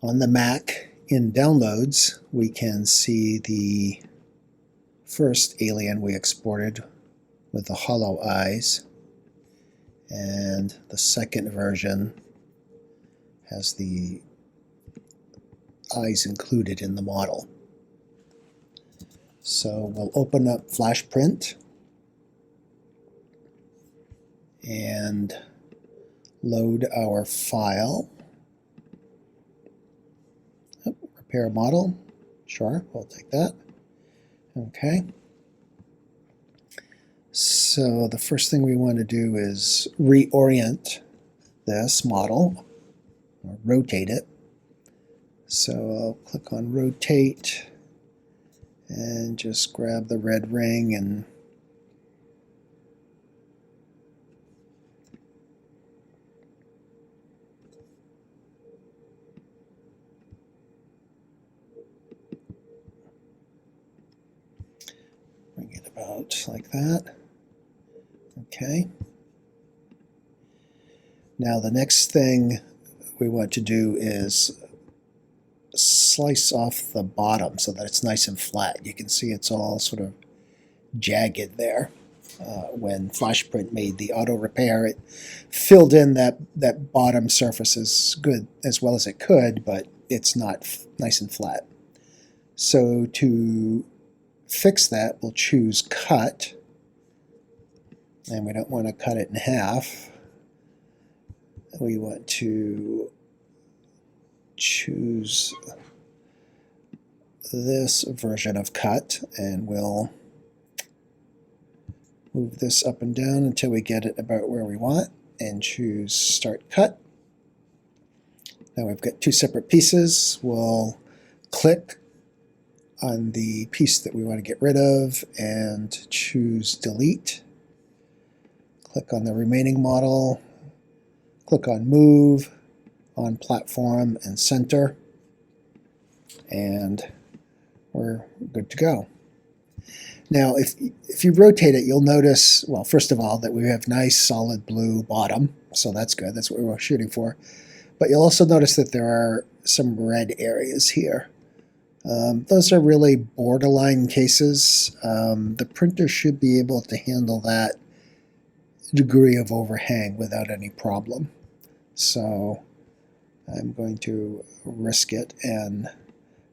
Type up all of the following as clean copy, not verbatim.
On the Mac, in Downloads, we can see the first alien we exported with the hollow eyes, and the second version has the eyes included in the model. So we'll open up FlashPrint and load our file. Repair model, sure, we'll take that. Okay. So the first thing we want to do is reorient this model, or rotate it. So I'll click on Rotate and just grab the red ring and bring it about like that. Okay. Now the next thing we want to do is slice off the bottom so that it's nice and flat. You can see it's all sort of jagged there. When FlashPrint made the auto repair, it filled in that bottom surface as good as well as it could, but it's not nice and flat. So to fix that, we'll choose Cut, and we don't want to cut it in half. We want to choose this version of Cut, and we'll move this up and down until we get it about where we want, and choose Start Cut. Now we've got two separate pieces. We'll click on the piece that we want to get rid of and choose Delete. Click on the remaining model, click on Move, on Platform and Center, and we're good to go. Now if you rotate it, you'll notice, well, first of all, that we have nice solid blue bottom, so that's good, that's what we were shooting for. But you'll also notice that there are some red areas here. Those are really borderline cases. The printer should be able to handle that degree of overhang without any problem. So I'm going to risk it and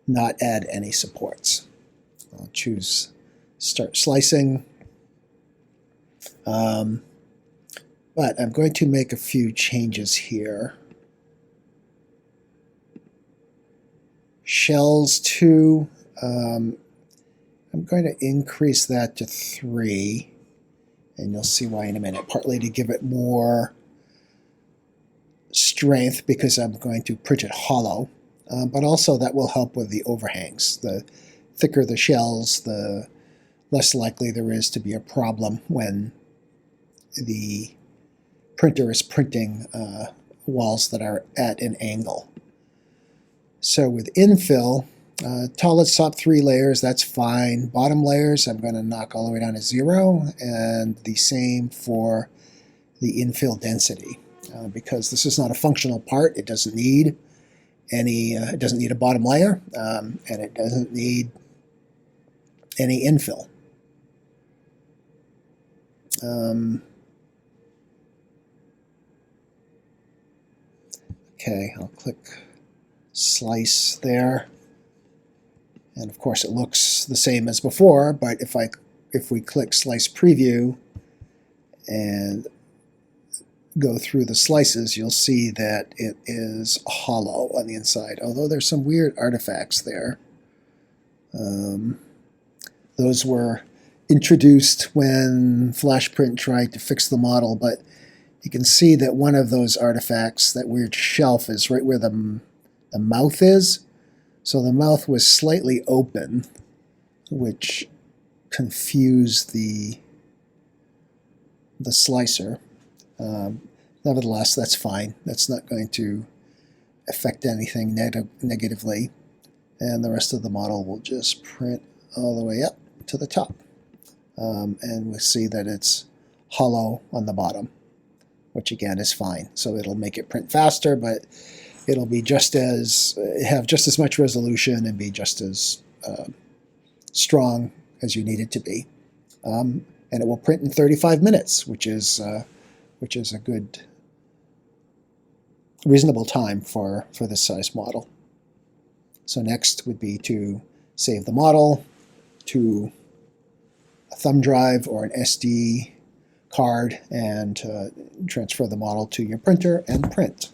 not add any supports. I'll choose Start Slicing. But I'm going to make a few changes here. Shells 2, I'm going to increase that to 3, and you'll see why in a minute, partly to give it more strength because I'm going to print it hollow, but also that will help with the overhangs. The thicker the shells, the less likely there is to be a problem when the printer is printing walls that are at an angle. So with infill, top 3 layers, that's fine. Bottom layers, I'm going to knock all the way down to 0, and the same for the infill density. Because this is not a functional part, it doesn't need any. It doesn't need a bottom layer, and it doesn't need any infill. Okay, I'll click Slice there, and of course it looks the same as before, but if we click Slice Preview and go through the slices, you'll see that it is hollow on the inside, although there's some weird artifacts there. Those were introduced when FlashPrint tried to fix the model, but you can see that one of those artifacts, that weird shelf, is right where the mouth is. So the mouth was slightly open, which confused the slicer. Nevertheless, that's fine. That's not going to affect anything negatively. And the rest of the model will just print all the way up to the top. And we'll see that it's hollow on the bottom, which again is fine. So it'll make it print faster, but it'll be just as have just as much resolution and be just as strong as you need it to be. And it will print in 35 minutes, which is a good, reasonable time for this size model. So next would be to save the model to a thumb drive or an SD card and transfer the model to your printer and print.